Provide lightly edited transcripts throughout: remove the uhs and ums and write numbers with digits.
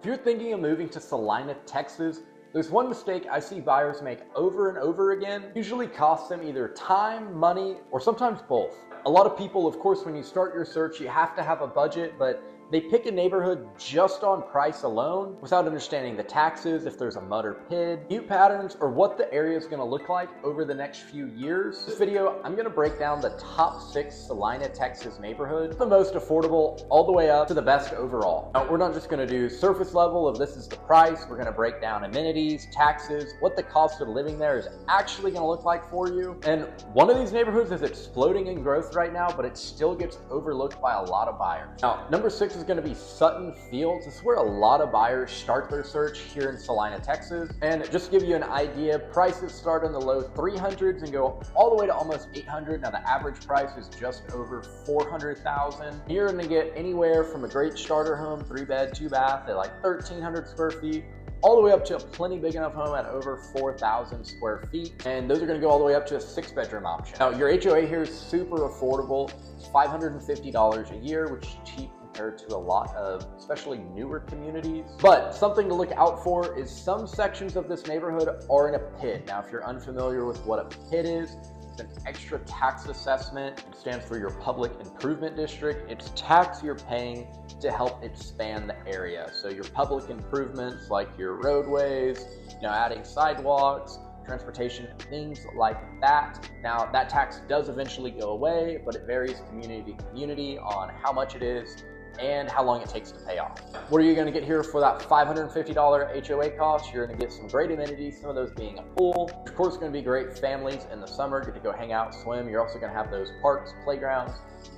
If you're thinking of moving to Celina, Texas, there's one mistake I see buyers make over and over again. It usually costs them either time, money, or sometimes both. A lot of people, of course, when you start your search, you have to have a budget, but they pick a neighborhood just on price alone without understanding the taxes, if there's a mud or PID, commute patterns, or what the area is going to look like over the next few years. In this video, I'm going to break down the top 6 Celina, Texas neighborhoods, the most affordable all the way up to the best overall. Now, we're not just going to do surface level of this is the price. We're going to break down amenities, taxes, what the cost of living there is actually going to look like for you. And one of these neighborhoods is exploding in growth right now, but it still gets overlooked by a lot of buyers. Now, number 6 is going to be Sutton Fields. This is where a lot of buyers start their search here in Celina, Texas. And just to give you an idea, prices start in the low 300s and go all the way to almost 800. Now the average price is just over 400,000. You're going to get anywhere from a great starter home, 3-bed, 2-bath at like 1,300 square feet, all the way up to a plenty big enough home at over 4,000 square feet. And those are gonna go all the way up to a 6-bedroom option. Now, your HOA here is super affordable. It's $550 a year, which is cheap compared to a lot of especially newer communities. But something to look out for is some sections of this neighborhood are in a PID. Now, if you're unfamiliar with what a PID is, it's an extra tax assessment. It stands for your public improvement district. It's tax you're paying to help expand the area. So your public improvements like your roadways, adding sidewalks, transportation, things like that. Now that tax does eventually go away, but it varies community to community on how much it is and how long it takes to pay off. What are you gonna get here for that $550 HOA cost? You're gonna get some great amenities, some of those being a pool. Of course, it's gonna be great families in the summer, get to go hang out, swim. You're also gonna have those parks, playgrounds,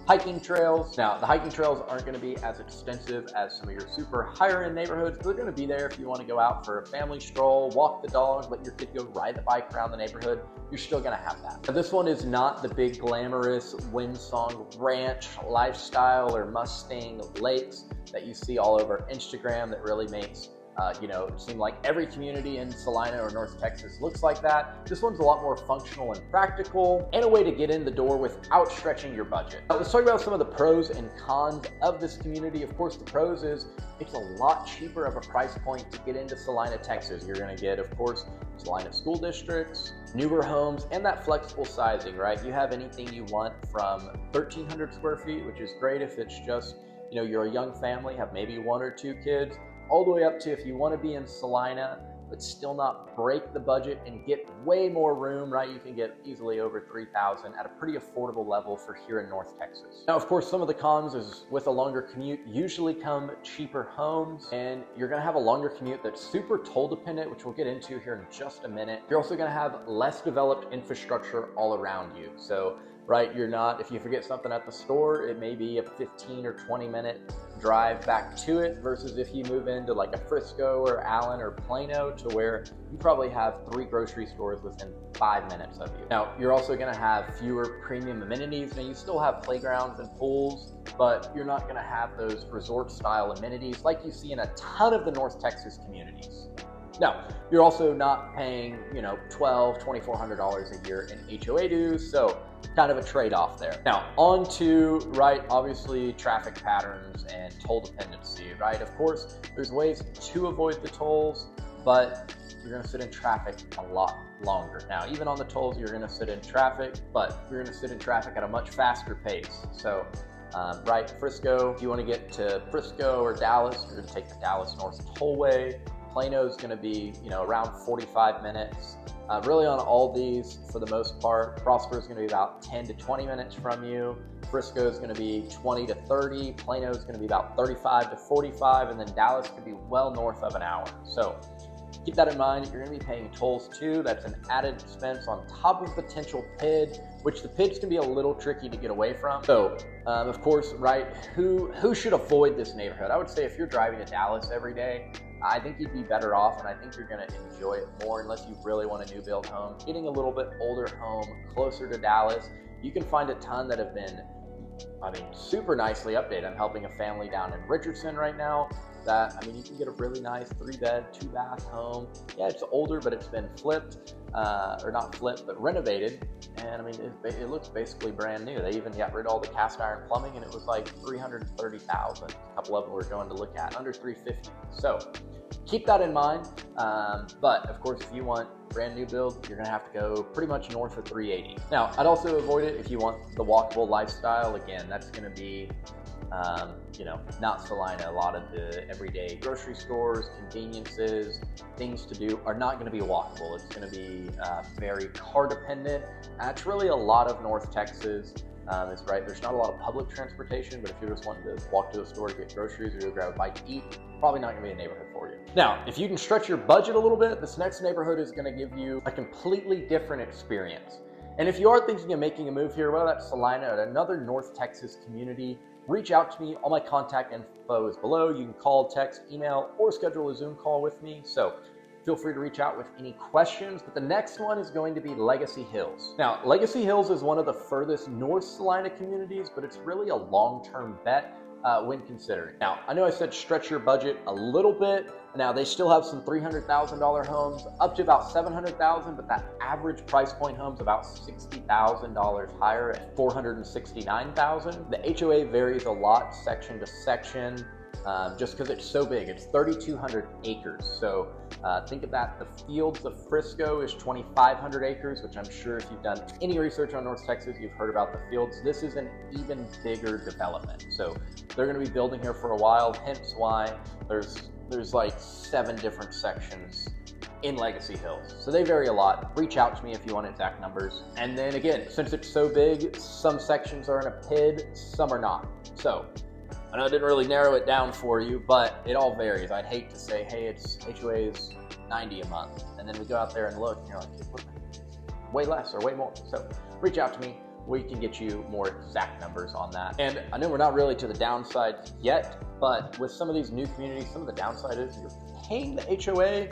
hiking trails. Now, the hiking trails aren't gonna be as extensive as some of your super higher end neighborhoods, but they're gonna be there if you wanna go out for a family stroll, walk the dog, let your kid go ride the bike around the neighborhood. You're still gonna have that. Now, this one is not the big glamorous Windsong ranch lifestyle or Mustang lakes that you see all over Instagram that really makes it seems like every community in Celina or North Texas looks like that. This one's a lot more functional and practical and a way to get in the door without stretching your budget. Now, let's talk about some of the pros and cons of this community. Of course, the pros is it's a lot cheaper of a price point to get into Celina, Texas. You're going to get, of course, Celina school districts, newer homes, and that flexible sizing, right? You have anything you want from 1,300 square feet, which is great if it's just, you're a young family, have maybe 1 or 2 kids, all the way up to if you want to be in Celina, but still not break the budget and get way more room, right? You can get easily over 3,000 at a pretty affordable level for here in North Texas. Now, of course, some of the cons is with a longer commute usually come cheaper homes, and you're gonna have a longer commute that's super toll dependent, which we'll get into here in just a minute. You're also gonna have less developed infrastructure all around you. So, right, if you forget something at the store, it may be a 15 or 20 minute drive back to it versus if you move into like a Frisco or Allen or Plano to where you probably have 3 grocery stores within 5 minutes of you. Now, you're also gonna have fewer premium amenities. Now, you still have playgrounds and pools, but you're not gonna have those resort style amenities like you see in a ton of the North Texas communities. Now, you're also not paying, $1,200, $2,400 a year in HOA dues, so kind of a trade-off there. Now, on to, obviously traffic patterns and toll dependency, right? Of course, there's ways to avoid the tolls, but you're gonna sit in traffic a lot longer. Now, even on the tolls, you're gonna sit in traffic, but you're gonna sit in traffic at a much faster pace. So, Frisco, if you wanna get to Frisco or Dallas, you're gonna take the Dallas North Tollway. Plano is going to be, around 45 minutes. Really on all these, for the most part, Prosper is going to be about 10 to 20 minutes from you. Frisco is going to be 20 to 30. Plano is going to be about 35 to 45. And then Dallas could be well north of an hour. So keep that in mind. You're going to be paying tolls too. That's an added expense on top of potential PID, which the PIDs can be a little tricky to get away from. So, of course, who should avoid this neighborhood? I would say if you're driving to Dallas every day, I think you'd be better off, and I think you're gonna enjoy it more unless you really want a new build home. Getting a little bit older home closer to Dallas, you can find a ton that have been, super nicely updated. I'm helping a family down in Richardson right now. that. I mean, you can get a really nice 3-bed, 2-bath home. Yeah, it's older, but it's been flipped, or not flipped, but renovated. And I mean, it looks basically brand new. They even got rid of all the cast iron plumbing, and it was like $330,000. A couple of them we're going to look at, under $350,000. So keep that in mind. But of course, if you want brand new build, you're gonna have to go pretty much north of $380,000. Now, I'd also avoid it if you want the walkable lifestyle. Again, that's gonna be, you know, not Celina. A lot of the everyday grocery stores, conveniences, things to do are not gonna be walkable. It's gonna be very car dependent. And it's really a lot of North Texas. It's right, there's not a lot of public transportation, but if you're just wanting to walk to the store to get groceries or go grab a bite to eat, probably not gonna be a neighborhood for you. Now, if you can stretch your budget a little bit, this next neighborhood is gonna give you a completely different experience. And if you are thinking of making a move here, whether that's Celina or another North Texas community, reach out to me. All my contact info is below. You can call, text, email, or schedule a Zoom call with me. So feel free to reach out with any questions, but the next one is going to be Legacy Hills. Now, Legacy Hills is one of the furthest North Celina communities, but it's really a long-term bet when considering. Now, I know I said stretch your budget a little bit. Now, they still have some $300,000 homes up to about $700,000, but that average price point home's about $60,000 higher at $469,000. The HOA varies a lot section to section. Just because it's so big. It's 3,200 acres. So think of that. The Fields of Frisco is 2,500 acres, which I'm sure if you've done any research on North Texas, you've heard about the Fields. This is an even bigger development. So they're going to be building here for a while, hence why there's like 7 different sections in Legacy Hills. So they vary a lot. Reach out to me if you want exact numbers. And then again, since it's so big, some sections are in a PID, some are not. So I know I didn't really narrow it down for you, but it all varies. I'd hate to say, hey, it's HOA is $90 a month. And then we go out there and look, and you're like, way less or way more. So reach out to me. We can get you more exact numbers on that. And I know we're not really to the downside yet, but with some of these new communities, some of the downside is you're paying the HOA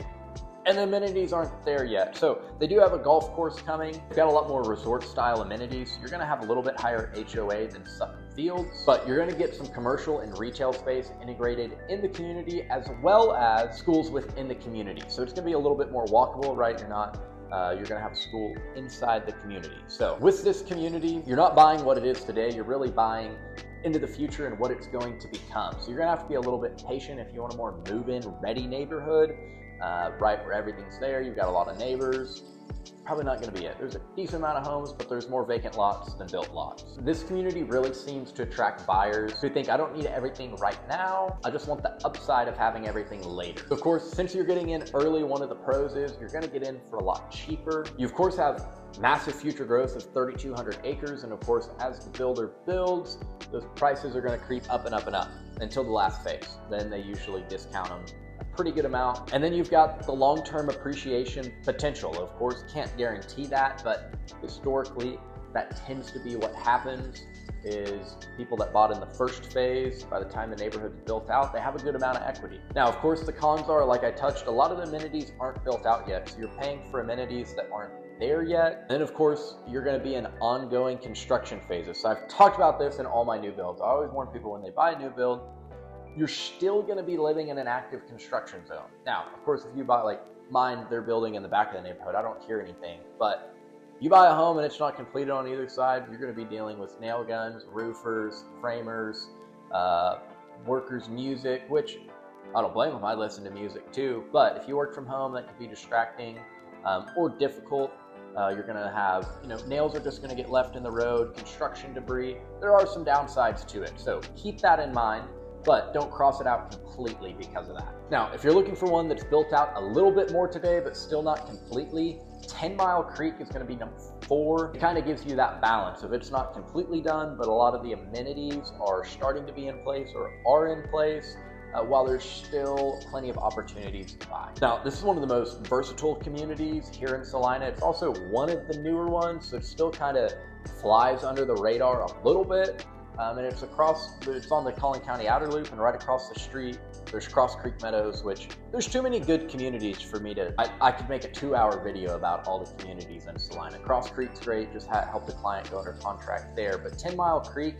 and the amenities aren't there yet. So they do have a golf course coming. They've got a lot more resort style amenities. You're gonna have a little bit higher HOA than Sutton Fields, but you're gonna get some commercial and retail space integrated in the community, as well as schools within the community. So it's gonna be a little bit more walkable, right? You're gonna have a school inside the community. So with this community, you're not buying what it is today, you're really buying into the future and what it's going to become. So you're gonna have to be a little bit patient if you want a more move-in ready neighborhood, right where everything's there. You've got a lot of neighbors. Probably not going to be it. There's a decent amount of homes, but there's more vacant lots than built lots. This community really seems to attract buyers who think, I don't need everything right now. I just want the upside of having everything later. Of course, since you're getting in early, one of the pros is you're going to get in for a lot cheaper. You of course have massive future growth of 3,200 acres. And of course, as the builder builds, those prices are going to creep up and up and up until the last phase. Then they usually discount them pretty good amount. And then you've got the long-term appreciation potential. Of course, can't guarantee that, but historically that tends to be what happens. Is people that bought in the first phase, by the time the neighborhood's built out, they have a good amount of equity. Now, of course, the cons are, like I touched, a lot of the amenities aren't built out yet, so you're paying for amenities that aren't there yet. And then, of course, you're going to be in ongoing construction phases. So I've talked about this in all my new builds. I always warn people when they buy a new build, you're still going to be living in an active construction zone. Now, of course, if you buy, like mine, they're building in the back of the neighborhood, I don't hear anything. But you buy a home and it's not completed on either side, you're going to be dealing with nail guns, roofers, framers, workers' music, which I don't blame them. I listen to music too. But if you work from home, that could be distracting or difficult. You're going to have, nails are just going to get left in the road, construction debris. There are some downsides to it. So keep that in mind, but don't cross it out completely because of that. Now, if you're looking for one that's built out a little bit more today, but still not completely, 10 Mile Creek is going to be number 4. It kind of gives you that balance of it's not completely done, but a lot of the amenities are starting to be in place or are in place, while there's still plenty of opportunities to buy. Now, this is one of the most versatile communities here in Celina. It's also one of the newer ones, so it still kind of flies under the radar a little bit. And it's on the Collin County Outer Loop, and right across the street, there's Cross Creek Meadows, which there's too many good communities for me to, I could make a 2-hour video about all the communities in Celina. Cross Creek's great, just help the client go under contract there. But 10 Mile Creek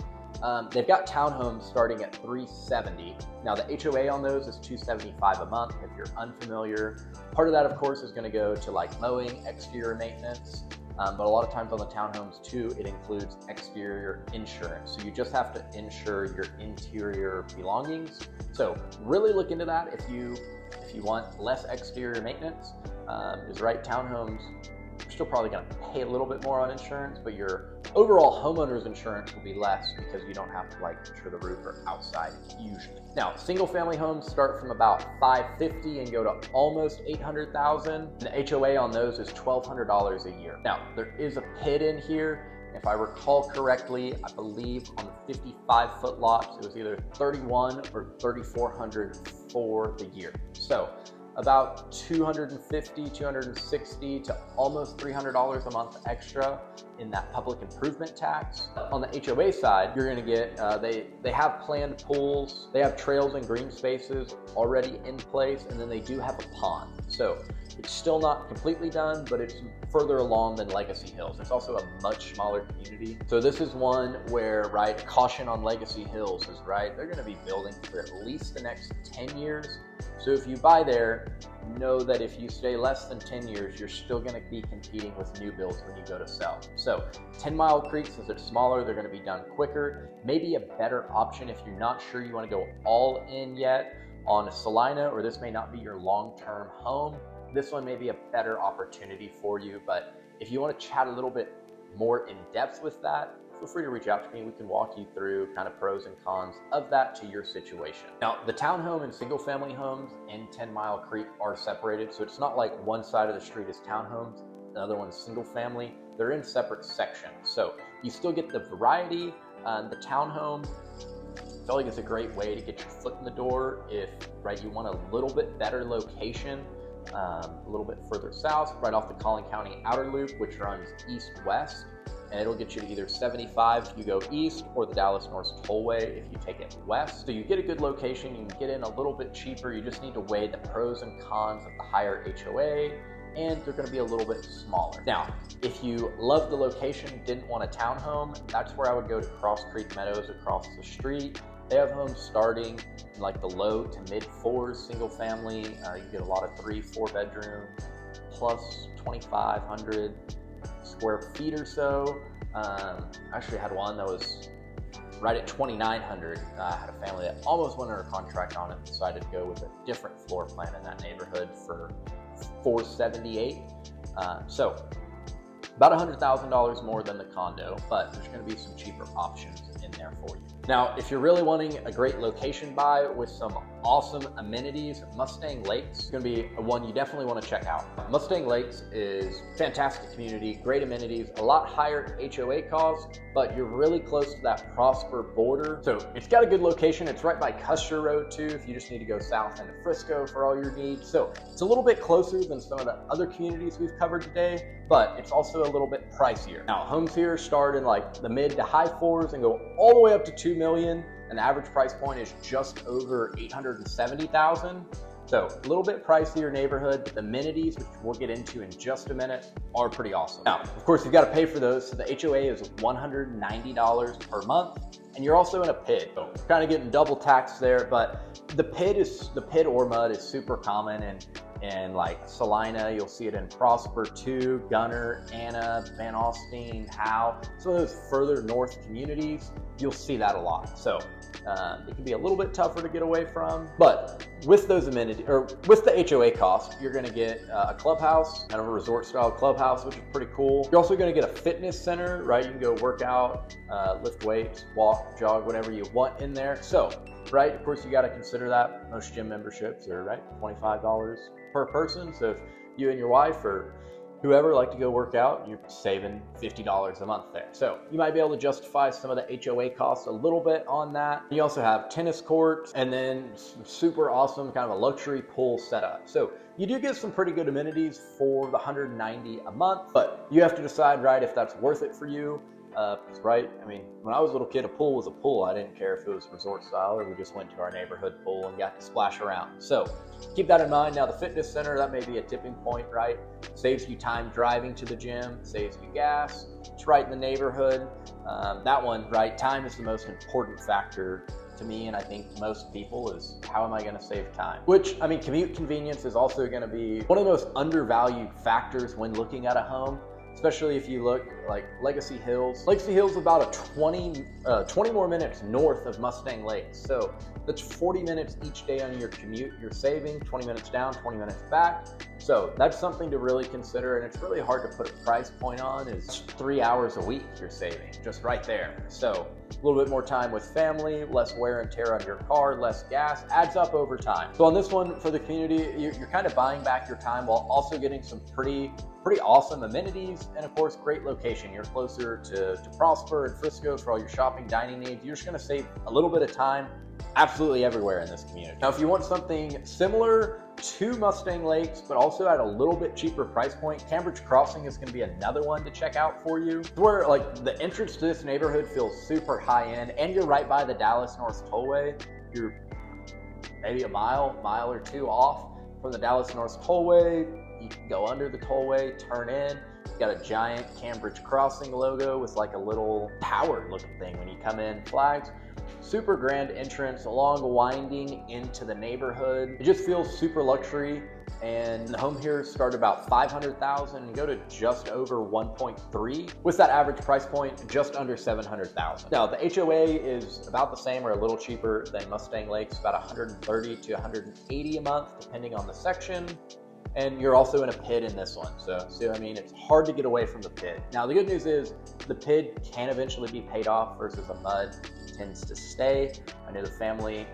They've got townhomes starting at $370. Now the HOA on those is $275 a month. If you're unfamiliar, part of that of course is going to go to like mowing, exterior maintenance, but a lot of times on the townhomes too, it includes exterior insurance. So you just have to insure your interior belongings. So really look into that if you want less exterior maintenance. Is right, townhomes, you're still probably going to pay a little bit more on insurance, but your overall homeowner's insurance will be less because you don't have to like insure the roof or outside usually. Now, single family homes start from about $550 and go to almost $800,000. The HOA on those is $1,200 a year. Now, there is a PID in here. If I recall correctly, I believe on the 55-foot lots, it was either $3,100 or $3,400 for the year. So about $250, $260 to almost $300 a month extra in that public improvement tax. On the HOA side, you're gonna get, they have planned pools, they have trails and green spaces already in place, and then they do have a pond. So it's still not completely done, but it's further along than Legacy Hills. It's also a much smaller community. So this is one where, right, caution on Legacy Hills is, right, they're gonna be building for at least the next 10 years. So if you buy there, know that if you stay less than 10 years, you're still gonna be competing with new builds when you go to sell. So 10 Mile Creek, since it's smaller, they're gonna be done quicker. Maybe a better option if you're not sure you wanna go all in yet on a Celina, or this may not be your long-term home. This one may be a better opportunity for you, but if you want to chat a little bit more in depth with that, feel free to reach out to me. We can walk you through kind of pros and cons of that to your situation. Now, the townhome and single family homes in 10 Mile Creek are separated. So it's not like one side of the street is townhomes, the other one's single family. They're in separate sections. So you still get the variety. The townhome, I feel like it's a great way to get your foot in the door if, right, you want a little bit better location. A little bit further south, right off the Collin County Outer Loop, which runs east-west, and it'll get you to either 75 if you go east or the Dallas North Tollway if you take it west. So you get a good location, you can get in a little bit cheaper, you just need to weigh the pros and cons of the higher HOA, and they're going to be a little bit smaller. Now, if you love the location, didn't want a townhome, that's where I would go to Cross Creek Meadows across the street. They have homes starting in like the low to mid fours, single family. You get a lot of 3-4 bedroom plus 2,500 square feet or so. I actually had one that was right at 2,900. I had a family that almost went under contract on it and decided to go with a different floor plan in that neighborhood for $478. So about $100,000 more than the condo, but there's going to be some cheaper options in there for you. Now, if you're really wanting a great location buy with some awesome amenities, Mustang Lakes is going to be one you definitely want to check out. Mustang Lakes is a fantastic community, great amenities, a lot higher HOA cost, but you're really close to that Prosper border. So it's got a good location. It's right by Custer Road too, if you just need to go south into Frisco for all your needs. So it's a little bit closer than some of the other communities we've covered today, but it's also a little bit pricier. Now, homes here start in like the mid to high fours and go all the way up to $2 million, and the average price point is just over $870,000. So a little bit pricier neighborhood, but the amenities, which we'll get into in just a minute, are pretty awesome. Now, of course, you've got to pay for those. So the HOA is $190 per month, and you're also in a PID. So you're kind of getting double taxed there, but the PID or MUD is super common, and like Celina, you'll see it in Prosper too, Gunner, Anna, Van Alstyne, Howe. Some of those further north communities, you'll see that a lot. So it can be a little bit tougher to get away from, but with those amenities, or with the HOA cost, you're gonna get a clubhouse, kind of a resort style clubhouse, which is pretty cool. You're also gonna get a fitness center, right? You can go work out, lift weights, walk, jog, whatever you want in there. So, right, of course you gotta consider that. Most gym memberships are, right, $25 per person. So if you and your wife or whoever like to go work out, you're saving $50 a month there. So you might be able to justify some of the HOA costs a little bit on that. You also have tennis courts and then some super awesome kind of a luxury pool setup. So you do get some pretty good amenities for the $190 a month, but you have to decide, right, if that's worth it for you. right? I mean, when I was a little kid, a pool was a pool. I didn't care if it was resort style or we just went to our neighborhood pool and got to splash around. So keep that in mind. Now the fitness center, that may be a tipping point, right? Saves you time driving to the gym, saves you gas. It's right in the neighborhood. That one, right? Time is the most important factor to me, and I think most people, is how am I going to save time? Which, I mean, commute convenience is also going to be one of the most undervalued factors when looking at a home, especially if you look like Legacy Hills. Legacy Hills is about a 20 more minutes north of Mustang Lakes. So that's 40 minutes each day on your commute. You're saving 20 minutes down, 20 minutes back. So that's something to really consider, and it's really hard to put a price point on. Is 3 hours a week you're saving just right there. So a little bit more time with family, less wear and tear on your car, less gas, adds up over time. So on this one, for the community, you're kind of buying back your time while also getting some pretty awesome amenities, and of course, great location. You're closer to Prosper and Frisco for all your shopping, dining needs. You're just gonna save a little bit of time absolutely everywhere in this community. Now, if you want something similar to Mustang Lakes, but also at a little bit cheaper price point, Cambridge Crossing is gonna be another one to check out for you. It's where like the entrance to this neighborhood feels super high end, and you're right by the Dallas North Tollway. You're maybe a mile or two off from the Dallas North Tollway. You can go under the tollway, turn in. It's got a giant Cambridge Crossing logo with like a little tower looking thing when you come in, flags. Super grand entrance, long winding into the neighborhood. It just feels super luxury, and the home here start about $500,000 and go to just over 1.3, with that average price point just under $700,000. Now the HOA is about the same or a little cheaper than Mustang Lakes, about $130 to $180 a month depending on the section. And you're also in a PID in this one. So I mean, it's hard to get away from the PID. Now, the good news is the PID can eventually be paid off versus a MUD tends to stay. I know the family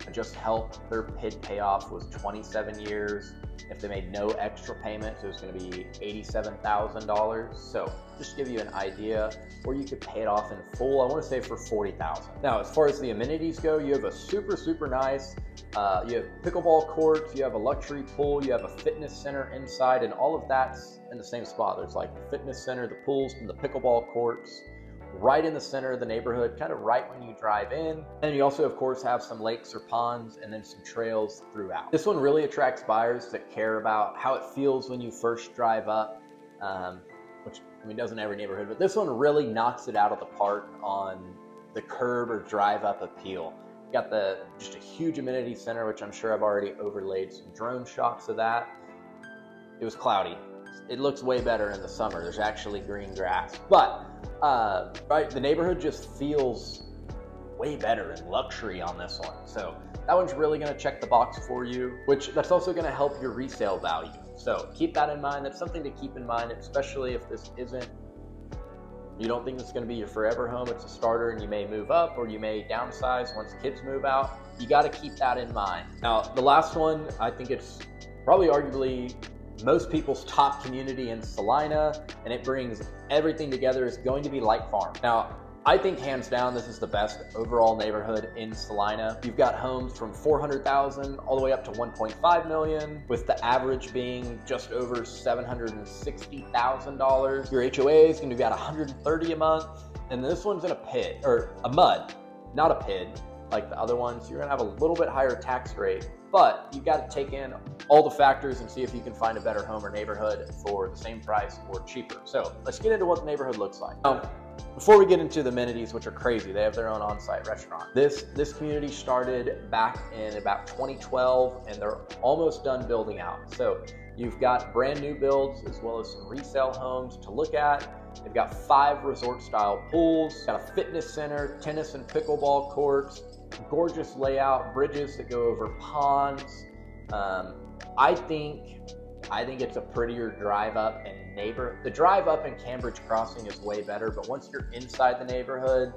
I just helped, their PID payoff was 27 years. If they made no extra payments, it was gonna be $87,000. So just to give you an idea, or you could pay it off in full, I wanna say for $40,000. Now, as far as the amenities go, you have a super nice, you have pickleball courts, you have a luxury pool, you have a fitness center inside, and all of that's in the same spot. There's like the fitness center, the pools, and the pickleball courts right in the center of the neighborhood, kind of right when you drive in. And you also, of course, have some lakes or ponds and then some trails throughout. This one really attracts buyers that care about how it feels when you first drive up, which, I mean, does in every neighborhood, but this one really knocks it out of the park on the curb or drive up appeal. You got just a huge amenity center, which I'm sure I've already overlaid some drone shots of that. It was cloudy. It looks way better in the summer. There's actually green grass, but right, the neighborhood just feels way better and luxury on this one. So that one's really gonna check the box for you, that's also gonna help your resale value. So keep that in mind. That's something to keep in mind, especially if you don't think this is gonna be your forever home. It's a starter and you may move up or you may downsize once kids move out. You gotta keep that in mind. Now, the last one, I think it's probably arguably most people's top community in Celina, and it brings everything together, is going to be Light Farm. Now, I think hands down, this is the best overall neighborhood in Celina. You've got homes from $400,000 all the way up to $1.5 million, with the average being just over $760,000. Your HOA is gonna be about $130 a month, and this one's in a PID, or a MUD, not a PID, like the other ones. You're gonna have a little bit higher tax rate, but you got to take in all the factors and see if you can find a better home or neighborhood for the same price or cheaper. So let's get into what the neighborhood looks like. Now, before we get into the amenities, which are crazy, they have their own on-site restaurant. This community started back in about 2012, and they're almost done building out. So you've got brand new builds as well as some resale homes to look at. They've got 5 resort-style pools, got a fitness center, tennis and pickleball courts, gorgeous layout, bridges that go over ponds. I think it's a prettier drive up, and the drive up in Cambridge Crossing is way better, but once you're inside the neighborhood,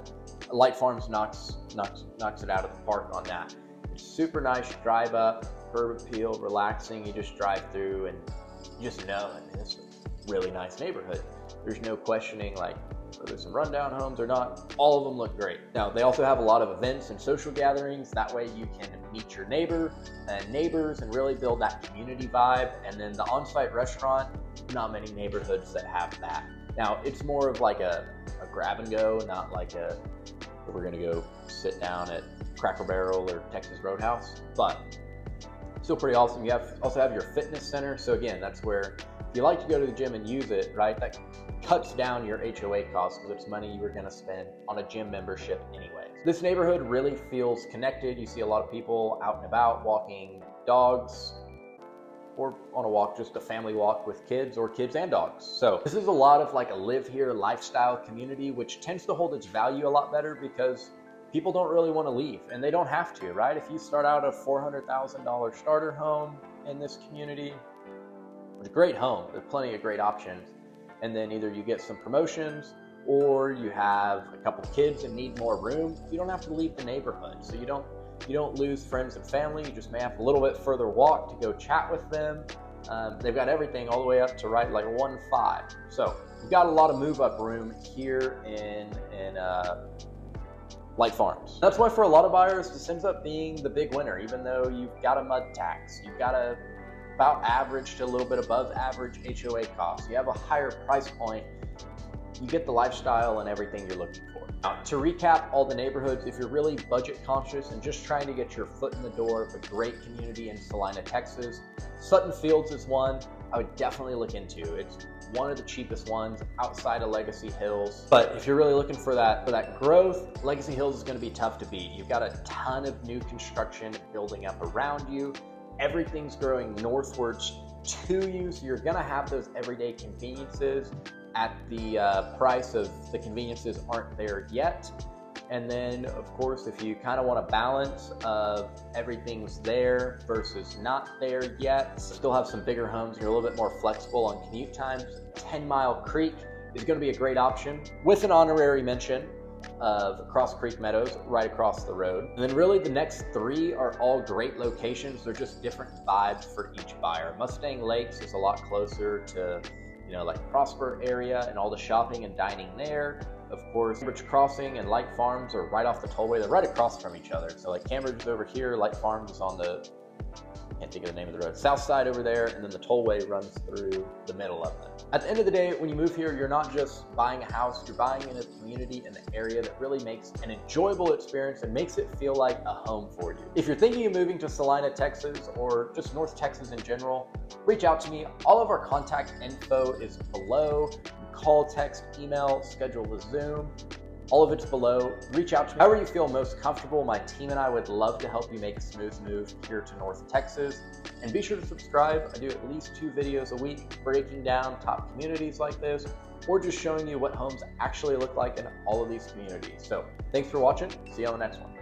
Light Farms knocks it out of the park on that. It's super nice drive up, curb appeal, relaxing. You just drive through and you just know, I mean, this is a really nice neighborhood. There's no questioning like or there's some rundown homes or not, all of them look great. Now, they also have a lot of events and social gatherings. That way you can meet your neighbors and really build that community vibe. And then the on-site restaurant, not many neighborhoods that have that. Now, it's more of like a grab and go, not like we're gonna go sit down at Cracker Barrel or Texas Roadhouse, but still pretty awesome. You also have your fitness center. So again, that's where if you like to go to the gym and use it, right, that cuts down your HOA costs because it's money you were gonna spend on a gym membership anyway. This neighborhood really feels connected. You see a lot of people out and about walking dogs, or on a walk, just a family walk with kids or kids and dogs. So this is a lot of like a live here lifestyle community, which tends to hold its value a lot better because people don't really want to leave, and they don't have to, right? If you start out a $400,000 starter home in this community, it's a great home. There's plenty of great options. And then either you get some promotions or you have a couple kids and need more room. You don't have to leave the neighborhood. So you don't lose friends and family. You just may have a little bit further walk to go chat with them. They've got everything all the way up to right like 1.5. So we've got a lot of move up room here in Light Farms. That's why for a lot of buyers, this ends up being the big winner, even though you've got a mud tax, you've got about average to a little bit above average HOA costs, you have a higher price point, you get the lifestyle and everything you're looking for. Now, to recap all the neighborhoods, if you're really budget conscious and just trying to get your foot in the door of a great community in Celina, Texas, Sutton Fields is one I would definitely look into. It's one of the cheapest ones outside of Legacy Hills. But if you're really looking for that growth, Legacy Hills is going to be tough to beat. You've got a ton of new construction building up around you. Everything's growing northwards to you, so you're going to have those everyday conveniences at the price of the conveniences aren't there yet. And then, of course, if you kind of want a balance of everything's there versus not there yet, still have some bigger homes, you're a little bit more flexible on commute times, 10 Mile Creek is going to be a great option with an honorary mention of Cross Creek Meadows right across the road. And then really the next three are all great locations. They're just different vibes for each buyer. Mustang Lakes is a lot closer to, like Prosper area and all the shopping and dining there. Of course, Cambridge Crossing and Light Farms are right off the tollway. They're right across from each other. So like Cambridge is over here, Light Farms is on the, I can't think of the name of the road, south side over there, and then the tollway runs through the middle of them. At the end of the day, when you move here, you're not just buying a house, you're buying in a community in the area that really makes an enjoyable experience and makes it feel like a home for you. If you're thinking of moving to Celina, Texas, or just North Texas in general, reach out to me. All of our contact info is below. You can call, text, email, schedule a Zoom. All of it's below. Reach out to me however you feel most comfortable. My team and I would love to help you make a smooth move here to North Texas. And be sure to subscribe. I do at least 2 videos a week breaking down top communities like this, or just showing you what homes actually look like in all of these communities. So thanks for watching. See you on the next one.